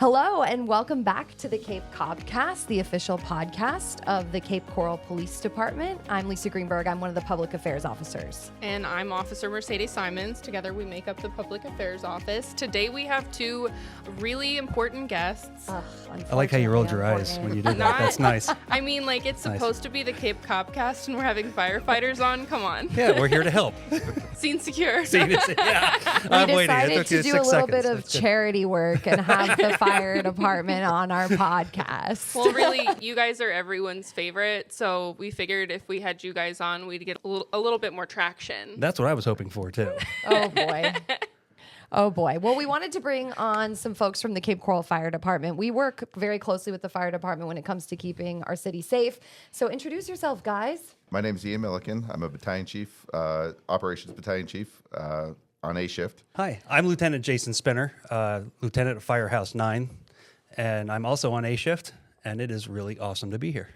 Hello and welcome back to the Cape CopCast, the official podcast of the Cape Coral Police Department. I'm Lisa Greenberg. I'm one of the public affairs officers. And I'm Officer Mercedes Simonds. Together we make up the public affairs office. Today we have two really important guests. I like how you rolled your eyes when you did that. That's nice. I mean, like, it's supposed to be the Cape CopCast and we're having firefighters on. Come on. Yeah, we're here to help. Scene secure. Yeah. We decided to do a little bit of charity work and have the fire department on our podcast. Well, really, you guys are everyone's favorite, so we figured if we had you guys on, we'd get a little bit more traction. That's what I was hoping for, too. Oh, boy. Oh, boy. Well, we wanted to bring on some folks from the Cape Coral Fire Department. We work very closely with the fire department when it comes to keeping our city safe. So introduce yourself, guys. My name is Ian Milliken. I'm a battalion chief, operations battalion chief on A shift. Hi, I'm Lieutenant Jason Spinner, Lieutenant of Firehouse 9, and I'm also on A shift, and it is really awesome to be here.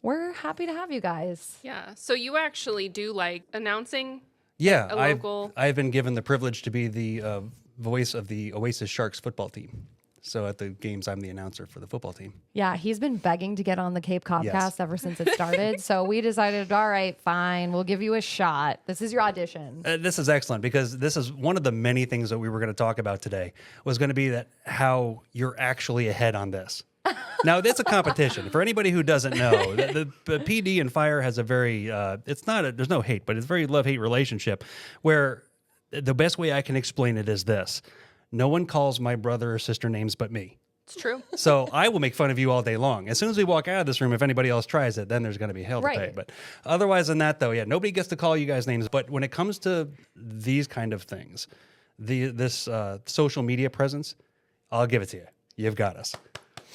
We're happy to have you guys. Yeah. So you actually do like announcing? Yeah, a local... I've been given the privilege to be the voice of the Oasis Sharks football team. So at the games, I'm the announcer for the football team. Yeah, he's been begging to get on the Cape CopCast ever since it started. So we decided, all right, fine, we'll give you a shot. This is your audition. This is excellent because this is one of the many things that we were going to talk about today was going to be that how you're actually ahead on this. Now, it's a competition. For anybody who doesn't know, the PD and fire has a very, there's no hate, but it's a very love-hate relationship where the best way I can explain it is this. No one calls my brother or sister names but me. It's true. So I will make fun of you all day long. As soon as we walk out of this room, if anybody else tries it, then there's going to be hell to pay. But otherwise than that, though, yeah, nobody gets to call you guys names. But when it comes to these kind of things, this social media presence, I'll give it to you. You've got us.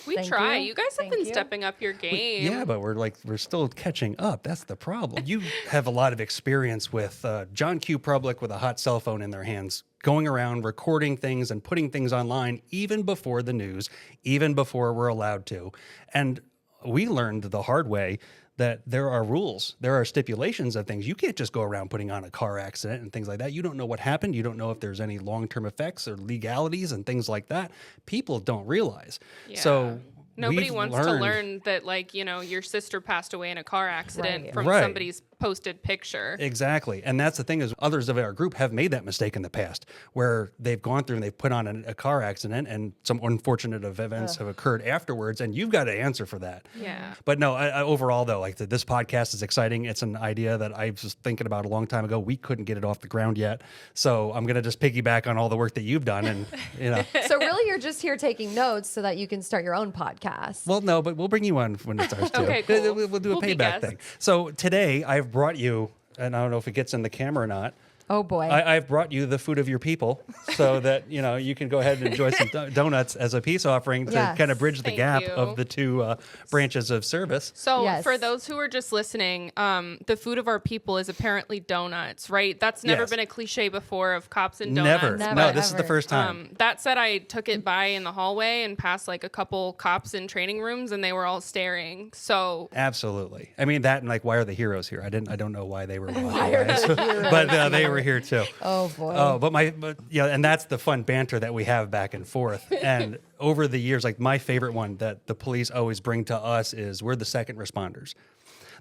We try. You guys have been stepping up your game. Yeah, but we're still catching up. That's the problem. You have a lot of experience with John Q. Public with a hot cell phone in their hands, going around recording things and putting things online even before the news, even before we're allowed to. And we learned the hard way that there are rules, there are stipulations of things. You can't just go around putting on a car accident and things like that. You don't know what happened. You don't know if there's any long-term effects or legalities and things like that. People don't realize. Yeah. So nobody wants to learn that, like, you know, your sister passed away in a car accident from somebody's posted picture. Exactly. And that's the thing is others of our group have made that mistake in the past where they've gone through and they've put on a car accident and some unfortunate events have occurred afterwards and you've got to answer for that. Yeah. But no, overall though, like this podcast is exciting. It's an idea that I was thinking about a long time ago. We couldn't get it off the ground yet. So I'm going to just piggyback on all the work that you've done and, you know. So really you're just here taking notes so that you can start your own podcast. Well, no, but we'll bring you on when it starts too. Okay, cool. We'll do a payback thing. So today I've brought you, and I don't know if it gets in the camera or not. Oh boy! I've brought you the food of your people, so that you know you can go ahead and enjoy some donuts as a peace offering to kind of bridge the gap of the two branches of service. So for those who are just listening, the food of our people is apparently donuts, right? That's never been a cliche before of cops and donuts. Never. No, this is the first time. That said, I took it by in the hallway and passed like a couple cops in training rooms, and they were all staring. So absolutely, I mean that, and like, why are the heroes here? I don't know why they were. Why are the heroes but they were here too. Oh boy. Oh, but yeah, and that's the fun banter that we have back and forth. And over the years, like my favorite one that the police always bring to us is we're the second responders.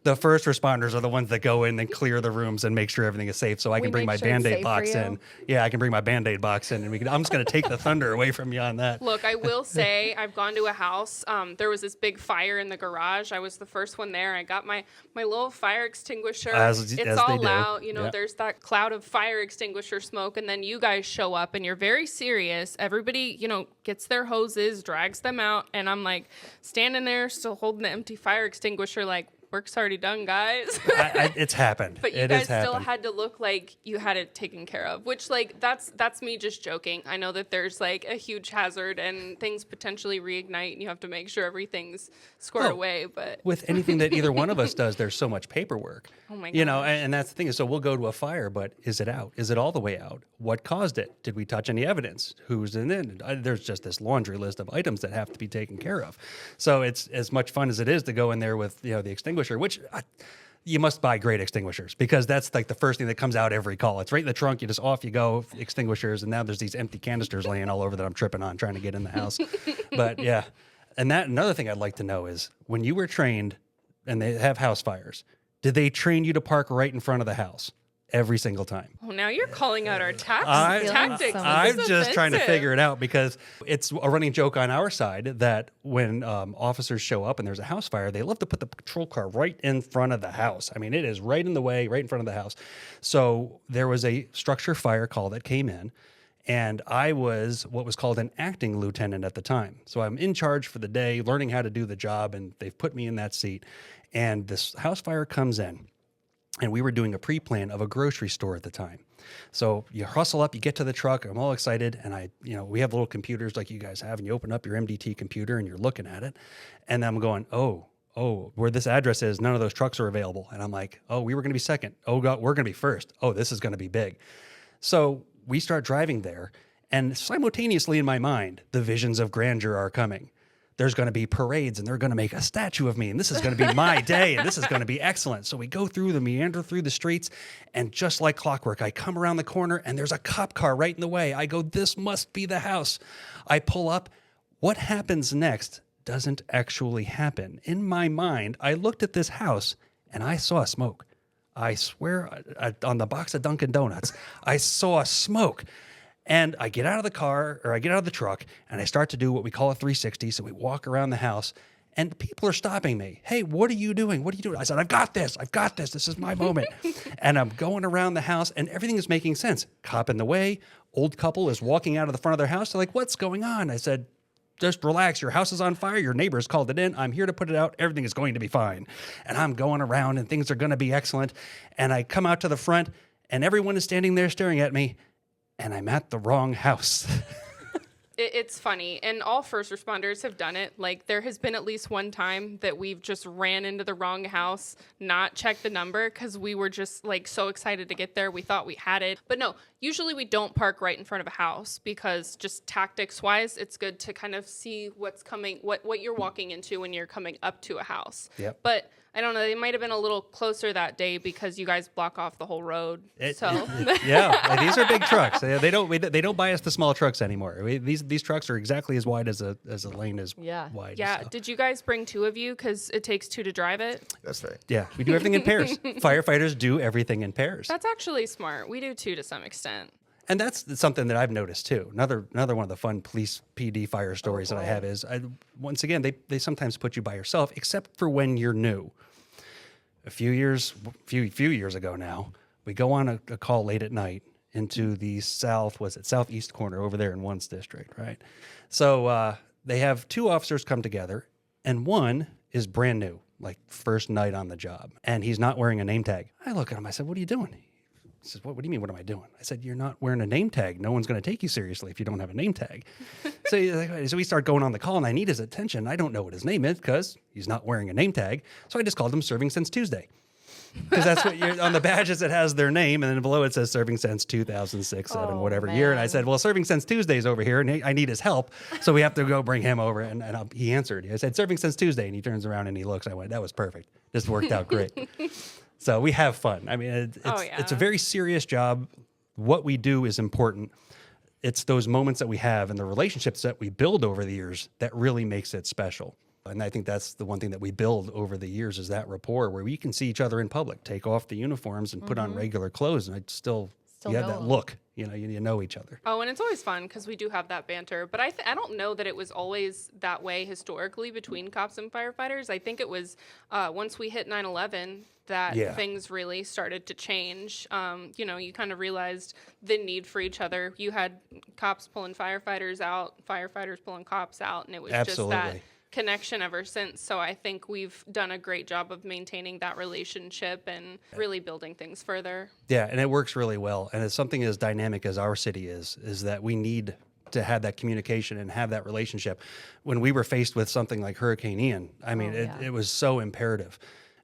The first responders are the ones that go in and clear the rooms and make sure everything is safe. So I can bring my Band-Aid box in. Yeah, I can bring my Band-Aid box in, and I'm just going to take the thunder away from you on that. Look, I will say I've gone to a house. There was this big fire in the garage. I was the first one there. I got my little fire extinguisher. It's all out. You know, there's that cloud of fire extinguisher smoke, and then you guys show up, and you're very serious. Everybody, you know, gets their hoses, drags them out, and I'm like standing there still holding the empty fire extinguisher like, work's already done, guys. It's happened. But you guys still had to look like you had it taken care of, which, like, that's me just joking. I know that there's, like, a huge hazard and things potentially reignite, and you have to make sure everything's squared away. But with anything that either one of us does, there's so much paperwork. Oh, my God. You know, and that's the thing. So we'll go to a fire, but is it out? Is it all the way out? What caused it? Did we touch any evidence? Who's in it? There's just this laundry list of items that have to be taken care of. So it's as much fun as it is to go in there with, you know, the extinguisher, which you must buy great extinguishers, because that's like the first thing that comes out every call. It's right in the trunk. You just off you go, extinguishers. And now there's these empty canisters laying all over that I'm tripping on trying to get in the house. But yeah. And another thing I'd like to know is, when you were trained and they have house fires, did they train you to park right in front of the house every single time? Well, now you're calling out our tactics. I'm just trying to figure it out, because it's a running joke on our side that when officers show up and there's a house fire, they love to put the patrol car right in front of the house. I mean, it is right in the way, right in front of the house. So there was a structure fire call that came in, and I was what was called an acting lieutenant at the time. So I'm in charge for the day, learning how to do the job, and they've put me in that seat. And this house fire comes in. And we were doing a pre-plan of a grocery store at the time. So you hustle up, you get to the truck, I'm all excited. And we have little computers like you guys have, and you open up your MDT computer and you're looking at it. And I'm going, oh, where this address is, none of those trucks are available. And I'm like, oh, we were going to be second. Oh God, we're going to be first. Oh, this is going to be big. So we start driving there, and simultaneously in my mind, the visions of grandeur are coming. There's going to be parades, and they're going to make a statue of me, and this is going to be my day, and this is going to be excellent. So we go through the meander through the streets, and just like clockwork, I come around the corner, and there's a cop car right in the way. I go, this must be the house. I pull up. What happens next doesn't actually happen. In my mind, I looked at this house, and I saw smoke. I swear, on the box of Dunkin' Donuts, I saw smoke. And I get out of the car, or I get out of the truck, and I start to do what we call a 360. So we walk around the house, and people are stopping me. Hey, what are you doing? What are you doing? I said, I've got this. This is my moment. And I'm going around the house, and everything is making sense. Cop in the way. Old couple is walking out of the front of their house. They're like, what's going on? I said, just relax. Your house is on fire. Your neighbors called it in. I'm here to put it out. Everything is going to be fine. And I'm going around, and things are going to be excellent. And I come out to the front, and everyone is standing there staring at me. And I'm at the wrong house. It's funny, and all first responders have done it. Like, there has been at least one time that we've just ran into the wrong house, not checked the number, because we were just like so excited to get there. We thought we had it. But no, usually we don't park right in front of a house, because just tactics wise, it's good to kind of see what's coming, what you're walking into when you're coming up to a house. Yep. But I don't know, they might have been a little closer that day because you guys block off the whole road. Yeah, these are big trucks. They don't buy us the small trucks anymore. These trucks are exactly as wide as a lane is wide. Yeah. So. Did you guys bring two of you because it takes two to drive it? That's right. Yeah, we do everything in pairs. Firefighters do everything in pairs. That's actually smart. We do too to some extent. And that's something that I've noticed too. Another one of the fun police PD fire stories that I have is, once again, they sometimes put you by yourself, except for when you're new. A few years ago now, we go on a call late at night into the southeast corner over there in One's district, right? So they have two officers come together, and one is brand new, like first night on the job, and he's not wearing a name tag. I look at him, I said, what are you doing? He says, what do you mean, what am I doing? I said, you're not wearing a name tag. No one's going to take you seriously if you don't have a name tag. So we start going on the call, and I need his attention. I don't know what his name is because he's not wearing a name tag. So I just called him Serving Since Tuesday. Because that's what on the badges, it has their name, and then below it says Serving Since 2006, 7, whatever year. And I said, well, Serving Since Tuesday's over here, and I need his help. So we have to go bring him over. And he answered. I said, Serving Since Tuesday. And he turns around and he looks. I went, that was perfect. This worked out great. So we have fun. I mean, it's a very serious job. What we do is important. It's those moments that we have and the relationships that we build over the years that really makes it special. And I think that's the one thing that we build over the years is that rapport where we can see each other in public, take off the uniforms and put on regular clothes. And I still you have that look, you know each other. Oh, and it's always fun because we do have that banter. But I don't know that it was always that way historically between cops and firefighters. I think it was once we hit 9/11 that things really started to change. You kind of realized the need for each other. You had cops pulling firefighters out, firefighters pulling cops out, and it was just that connection ever since. So I think we've done a great job of maintaining that relationship and really building things further. Yeah, and it works really well. And it's something as dynamic as our city is that we need to have that communication and have that relationship. When we were faced with something like Hurricane Ian, I mean, it was so imperative.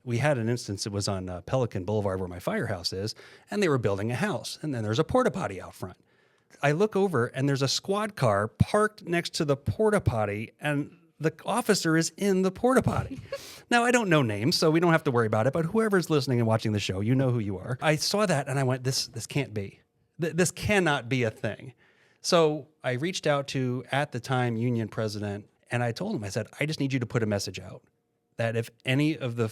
We had an instance, it was on Pelican Boulevard where my firehouse is, and they were building a house, and then there's a porta potty out front. I look over, and there's a squad car parked next to the porta potty, and the officer is in the porta potty. Now, I don't know names, so we don't have to worry about it, but whoever's listening and watching the show, you know who you are. I saw that and I went, this can't be. This cannot be a thing. So I reached out to, at the time, union president, and I told him, I said, I just need you to put a message out that if any of the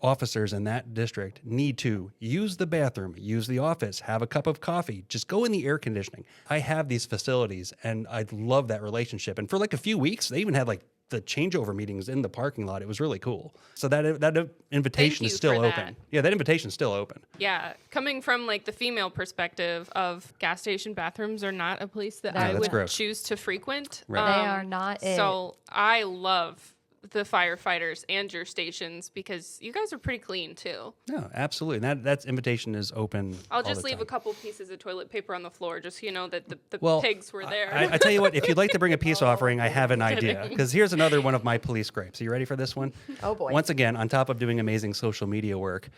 officers in that district need to use the bathroom, use the office, have a cup of coffee, just go in the air conditioning. I have these facilities and I love that relationship. And for like a few weeks, they even had like the changeover meetings in the parking lot. It was really cool. So that invitation is still open. Yeah, that invitation is still open. Yeah, coming from like the female perspective of gas station bathrooms are not a place that I would choose to frequent. Right. They are not it. So I love the firefighters and your stations because you guys are pretty clean too. No, absolutely. And that invitation is open. I'll just leave a couple pieces of toilet paper on the floor just so you know that the pigs were there. I tell you what, if you'd like to bring a peace offering, I have an idea. Because here's another one of my police gripes. Are you ready for this one? Oh boy. Once again, on top of doing amazing social media work,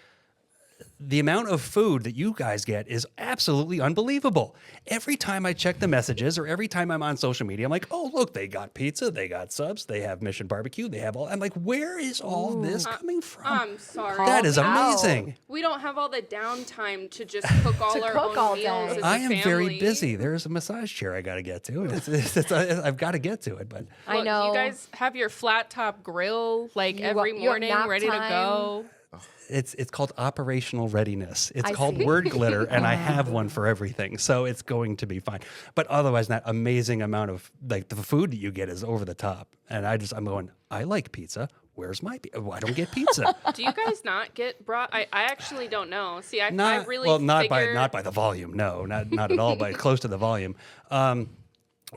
the amount of food that you guys get is absolutely unbelievable. Every time I check the messages or every time I'm on social media, I'm like, oh, look, they got pizza, they got subs, they have Mission Barbecue, they have all. I'm like, where is all this coming from? I'm sorry. That is amazing. We don't have all the downtime to just cook all our own meals as a I am family. very busy. There's a massage chair I got to get to. I've got to get to it, but I know. You guys have your flat top grill like every morning ready to go. It's called operational readiness. It's called word glitter, and I have one for everything, so it's going to be fine. But otherwise, that amazing amount of like the food that you get is over the top, and I'm going. I like pizza. Where's my pizza? I don't get pizza. Do you guys not get brought? I actually don't know. See, I really not by the volume. No, not at all. But close to the volume.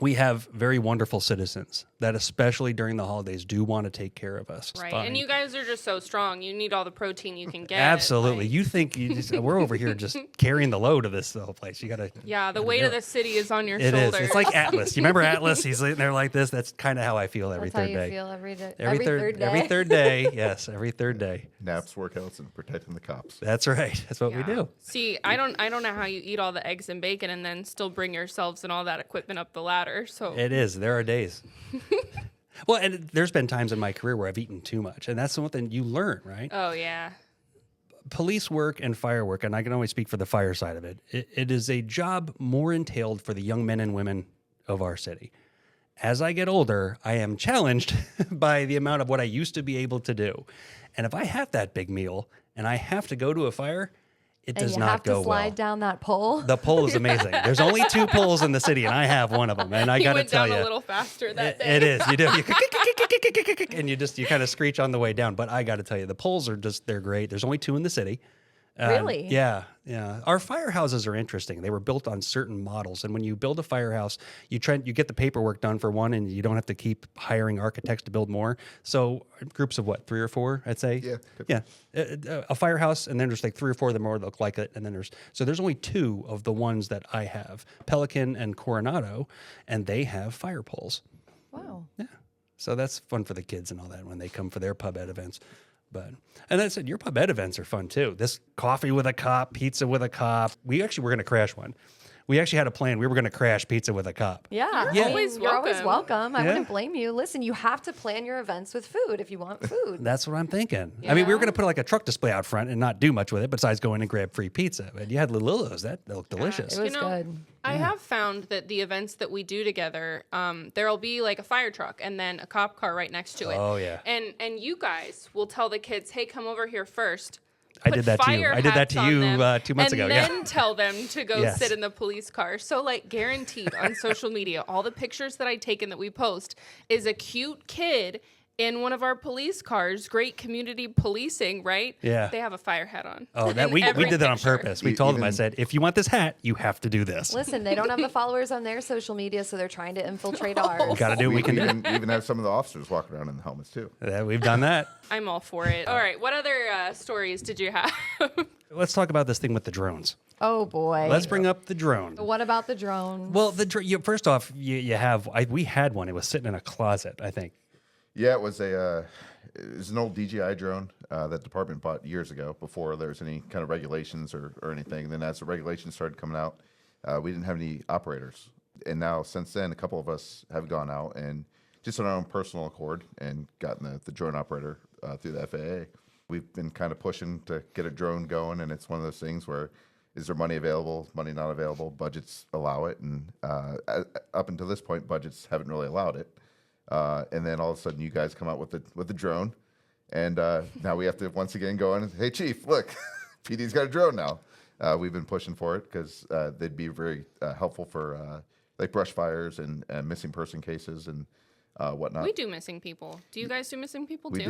We have very wonderful citizens that, especially during the holidays, do want to take care of us. Right, and you guys are just so strong. You need all the protein you can get. Absolutely. You think we're over here just carrying the load of this whole place. You gotta. Yeah, the weight of the city is on your shoulders. It is. It's like Atlas. You remember Atlas? He's sitting there like this. That's kind of how I feel every third day. That's how you feel every day. Every third day. Yes, every third day. Naps, workouts, and protecting the cops. That's right. That's what we do. See, I don't know how you eat all the eggs and bacon and then still bring yourselves and all that equipment up the ladder. So it is. There are days. Well, and there's been times in my career where I've eaten too much, and that's something you learn, right? Oh, yeah. Police work and fire work, and I can only speak for the fire side of it, it is a job more entailed for the young men and women of our city. As I get older, I am challenged by the amount of what I used to be able to do. And if I have that big meal and I have to go to a fire, it does not go well. You have to slide down that pole? The pole is amazing. There's only 2 poles in the city, and I have one of them. And I got to tell you, went down a little faster that day. It is. You do. And you kind of screech on the way down. But I got to tell you, the poles are they're great. There's only 2 in the city. Really? Yeah. Our firehouses are interesting. They were built on certain models, and when you build a firehouse, you get the paperwork done for one, and you don't have to keep hiring architects to build more. So groups of 3 or 4, I'd say. Yeah. A firehouse, and then there's like 3 or 4 of them more that look like it, and then there's only 2 of the ones that I have, Pelican and Coronado, and they have fire poles. Wow. Yeah. So that's fun for the kids and all that when they come for their pub ed events. And I said, your pub ed events are fun too. This coffee with a cop, pizza with a cop. We actually were going to crash one. We actually had a plan. We were going to crash pizza with a cop. Yeah. You're always welcome. I wouldn't blame you. Listen, you have to plan your events with food if you want food. That's what I'm thinking. Yeah. I mean, we were going to put like a truck display out front and not do much with it besides go in and grab free pizza. But you had Lillo's. That looked delicious. It was good. I have found that the events that we do together, there'll be like a fire truck and then a cop car right next to it. Oh, yeah. And you guys will tell the kids, hey, come over here first. I did that to you. I did that to you 2 months ago. And then tell them to go sit in the police car. So, like, guaranteed on social media, all the pictures that I take and that we post is a cute kid in one of our police cars. Great community policing, right? Yeah. They have a fire hat on. Oh, we did that on purpose. We told them, I said, if you want this hat, you have to do this. Listen, they don't have the followers on their social media, so they're trying to infiltrate ours. We got to do what we can do. We even have some of the officers walking around in the helmets, too. Yeah, we've done that. I'm all for it. All right. What other stories did you have? Let's talk about this thing with the drones. Oh, boy. Let's bring up the drone. What about the drones? Well, first off, we had one. It was sitting in a closet, I think. Yeah, it was an old DJI drone that department bought years ago before there was any kind of regulations or anything. And then as the regulations started coming out, we didn't have any operators. And now since then, a couple of us have gone out and just on our own personal accord and gotten the drone operator through the FAA. We've been kind of pushing to get a drone going, and it's one of those things where is there money available, money not available, budgets allow it, and up until this point, budgets haven't really allowed it. And then all of a sudden, you guys come out with the drone, and now we have to once again go in and, hey, Chief, look, PD's got a drone now. We've been pushing for it because they'd be very helpful for like brush fires and missing person cases and whatnot. We do missing people. Do you guys do missing people too?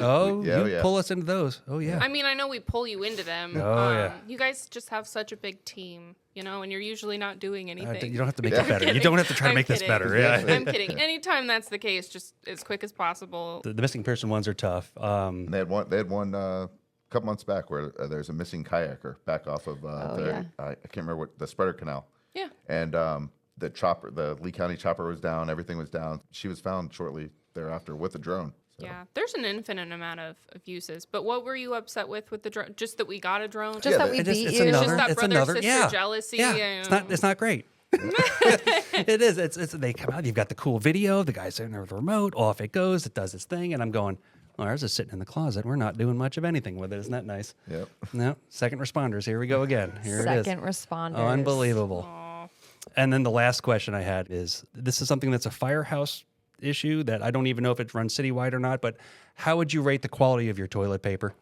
You pull us into those. Oh, yeah. I mean, I know we pull you into them. Yeah. You guys just have such a big team, and you're usually not doing anything. You don't have to make it better. You don't have to try to make this better. Yeah. I'm kidding. Anytime that's the case, just as quick as possible. The missing person ones are tough. They had one a couple months back where there's a missing kayaker back off of I can't remember what the Spreader Canal. Yeah. And the Lee County chopper was down. Everything was down. She was found shortly thereafter with a drone. So. Yeah, there's an infinite amount of uses. But what were you upset with the drone? Just that we got a drone? Just that we beat you? It's just that brother-sister jealousy. Yeah. It's not great. It is. It's they come out. You've got the cool video. The guy's in there with the remote. Off it goes. It does its thing. And I'm going, well, ours is sitting in the closet. We're not doing much of anything with it. Isn't that nice? Yep. No, second responders. Here we go again. Here it is. Second responders. Unbelievable. Aww. And then the last question I had is, this is something that's a firehouse issue that I don't even know if it runs citywide or not, but how would you rate the quality of your toilet paper?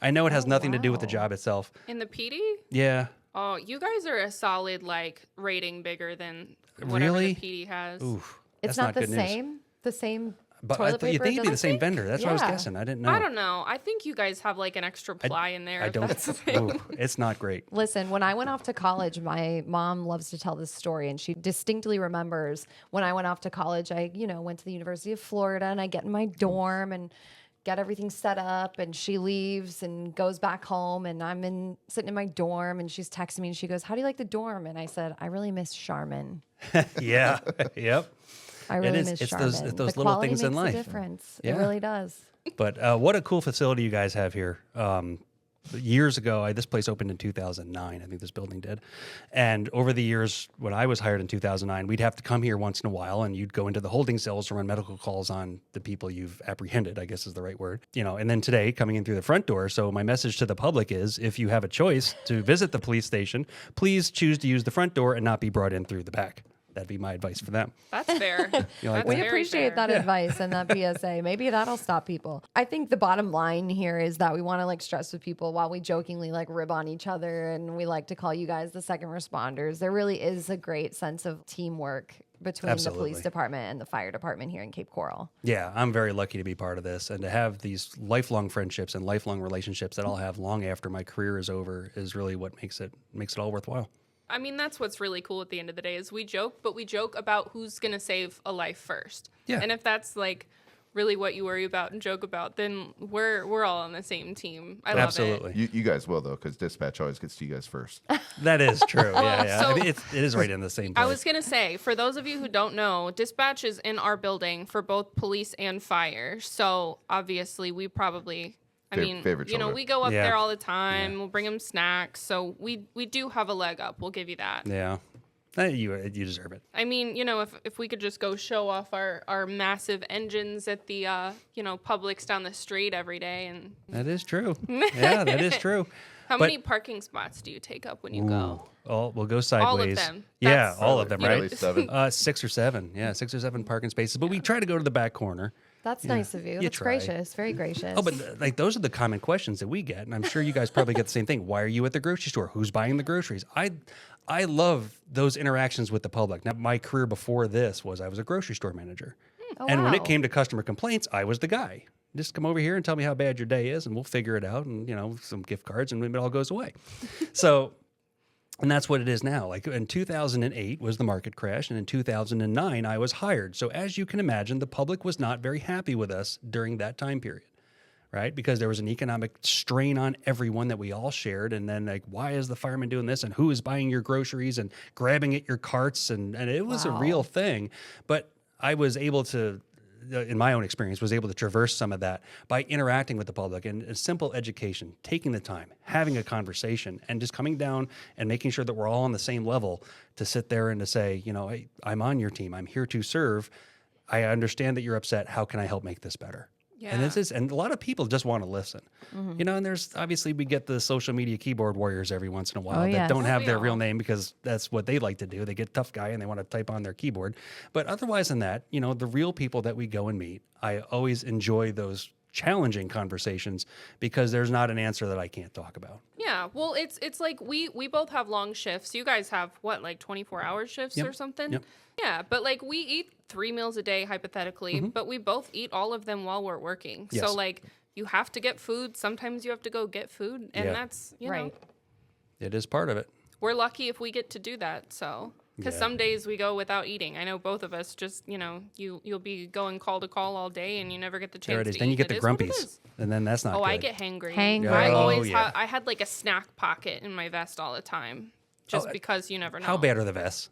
I know it has nothing to do with the job itself. In the PD? Yeah. Oh, you guys are a solid rating bigger than whatever the PD has. Oof, it's not the same. The same. But I thought you think it'd be the same vendor. That's what I was guessing. I didn't know. I don't know. I think you guys have an extra ply in there. I don't. It's not great. Listen, when I went off to college, my mom loves to tell this story, and she distinctly remembers when I went off to college. I, went to the University of Florida, and I get in my dorm and get everything set up, and she leaves and goes back home, and I'm sitting in my dorm, and she's texting me, and she goes, "How do you like the dorm?" And I said, "I really miss Charmin." Yeah. Yep. I really miss Charmin. It's those little things in life. The difference. Yeah. It really does. But what a cool facility you guys have here. Years ago, this place opened in 2009. I think this building did. And over the years, when I was hired in 2009, we'd have to come here once in a while, and you'd go into the holding cells to run medical calls on the people you've apprehended, I guess is the right word. And then today, coming in through the front door. So my message to the public is, if you have a choice to visit the police station, please choose to use the front door and not be brought in through the back. That'd be my advice for them. That's fair. We appreciate that advice and that PSA. Maybe that'll stop people. I think the bottom line here is that we want to stress with people while we jokingly rib on each other, and we like to call you guys the second responders. There really is a great sense of teamwork between the police department and the fire department here in Cape Coral. Yeah, I'm very lucky to be part of this, and to have these lifelong friendships and lifelong relationships that I'll have long after my career is over is really what makes it all worthwhile. I mean, that's what's really cool at the end of the day is we joke, but we joke about who's going to save a life first. Yeah. And if that's really what you worry about and joke about, then we're all on the same team. I love it. You guys will, though, because dispatch always gets to you guys first. That is true. Yeah. So, it is right in the same place. I was going to say, for those of you who don't know, dispatch is in our building for both police and fire. So obviously we probably... we go up there all the time. Yeah. We'll bring them snacks. So we do have a leg up. We'll give you that. Yeah. You deserve it. I mean, if we could just go show off our massive engines at the, Publix down the street every day. And that is true. Yeah, that is true. How many parking spots do you take up when you go? Oh, we'll go sideways. All of them. All of them, right? 7. 6 or 7. Yeah, 6 or 7 parking spaces. But we try to go to the back corner. That's nice of you. That's gracious. Very gracious. Oh, but those are the common questions that we get, and I'm sure you guys probably get the same thing. Why are you at the grocery store? Who's buying the groceries? I love those interactions with the public. Now, my career before this was I was a grocery store manager. And when it came to customer complaints, I was the guy. Just come over here and tell me how bad your day is, and we'll figure it out, and some gift cards, and it all goes away. And that's what it is now. In 2008 was the market crash, and in 2009 I was hired. So as you can imagine, the public was not very happy with us during that time period, right? Because there was an economic strain on everyone that we all shared. And then why is the fireman doing this? And who is buying your groceries and grabbing at your carts? And it was a real thing. But I was able to, in my own experience, was able to traverse some of that by interacting with the public and a simple education, taking the time, having a conversation, and just coming down and making sure that we're all on the same level to sit there and to say, hey, I'm on your team. I'm here to serve. I understand that you're upset. How can I help make this better? Yeah. And a lot of people just want to listen, you know, and there's obviously we get the social media keyboard warriors every once in a while that don't have their real name because that's what they like to do. They get tough guy and they want to type on their keyboard. But otherwise than that, you know, the real people that we go and meet, I always enjoy those challenging conversations because there's not an answer that I can't talk about. Yeah, well, it's like we both have long shifts. You guys have what, like 24-hour shifts or something? Yep. Yeah, but like we eat 3 meals a day hypothetically, but we both eat all of them while we're working. Yes. So like you have to get food. Sometimes you have to go get food, and that's you know, It is part of it. we're lucky if we get to do that. So. Because some days we go without eating. I know both of us just, you know, you'll be going call to call all day and you never get the chance to eat. Then you get the grumpies. And then that's not good. I get hangry. Hangry. I had like a snack pocket in my vest all the time. Just because you never know. How bad are the vests?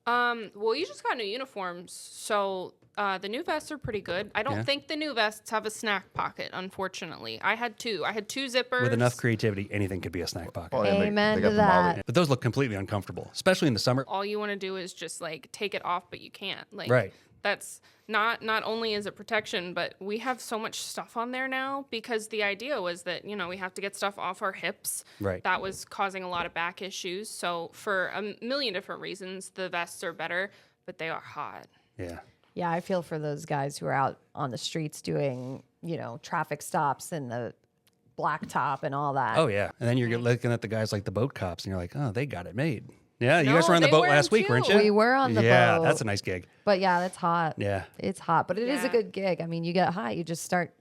Well, you just got new uniforms. So the new vests are pretty good. I don't think the new vests have a snack pocket, unfortunately. I had two. I had 2 zippers. With enough creativity, anything could be a snack pocket. Oh, and Amen they got to the Molly. that. But those look completely uncomfortable, especially in the summer. All you want to do is just like take it off, but you can't. Like Right. that's not only is it protection, but we have so much stuff on there now because the idea was that, you know, we have to get stuff off our hips. Right. That was causing a lot of back issues. So for a million different reasons, the vests are better, but they are hot. Yeah. Yeah, I feel for those guys who are out on the streets doing, you know, traffic stops and the blacktop and all that. Oh, yeah. And then you're looking at the guys like the boat cops and you're like, oh, they got it made. Yeah, you guys No, were on the they boat were last week, too. weren't you? We were on the boat. Yeah, that's a nice gig. But yeah, that's hot. Yeah. It's hot, but it is a Yeah. good gig. I mean, you get hot, you just start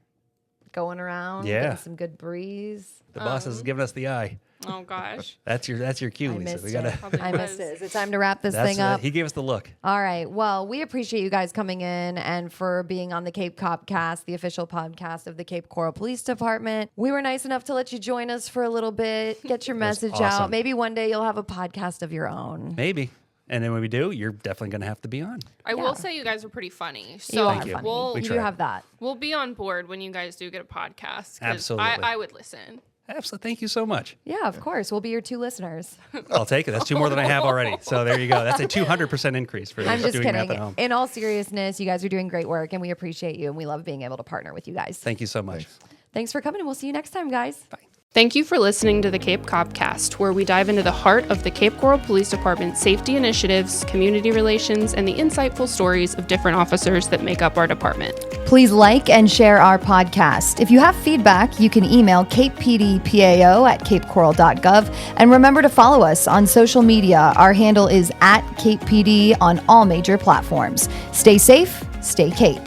going around, Yeah. getting some good breeze. The boss has given us the eye. Oh gosh. That's your cue, I Lisa. missed We gotta. it. Probably I missed was. it. Is it time to wrap this That's thing up? he gave us the look. All right. Well, we appreciate you guys coming in and for being on the Cape CopCast, the official podcast of the Cape Coral Police Department. We were nice enough to let you join us for a little bit, get your message out. awesome. Maybe one day you'll have a podcast of your own. Maybe. And then when we do, you're definitely going to have to be on. I will say you guys are pretty funny. So You are Thank you. funny. We'll, We You try. have that. we'll be on board when you guys do get a podcast. 'Cause Absolutely. I would listen. Absolutely. Thank you so much. Yeah, of course. We'll be your 2 listeners. I'll take it. That's 2 more than I have already. So there you go. That's a 200% increase for I'm those just doing math at kidding. home. In all seriousness, you guys are doing great work and we appreciate you and we love being able to partner with you guys. Thank you so much. Thanks for coming and we'll see you next time, guys. Bye. Thank you for listening to the Cape CopCast, where we dive into the heart of the Cape Coral Police Department safety initiatives, community relations, and the insightful stories of different officers that make up our department. Please like and share our podcast. If you have feedback, you can email capepdpao@capecoral.gov. And remember to follow us on social media. Our handle is @CapePD on all major platforms. Stay safe, stay Cape.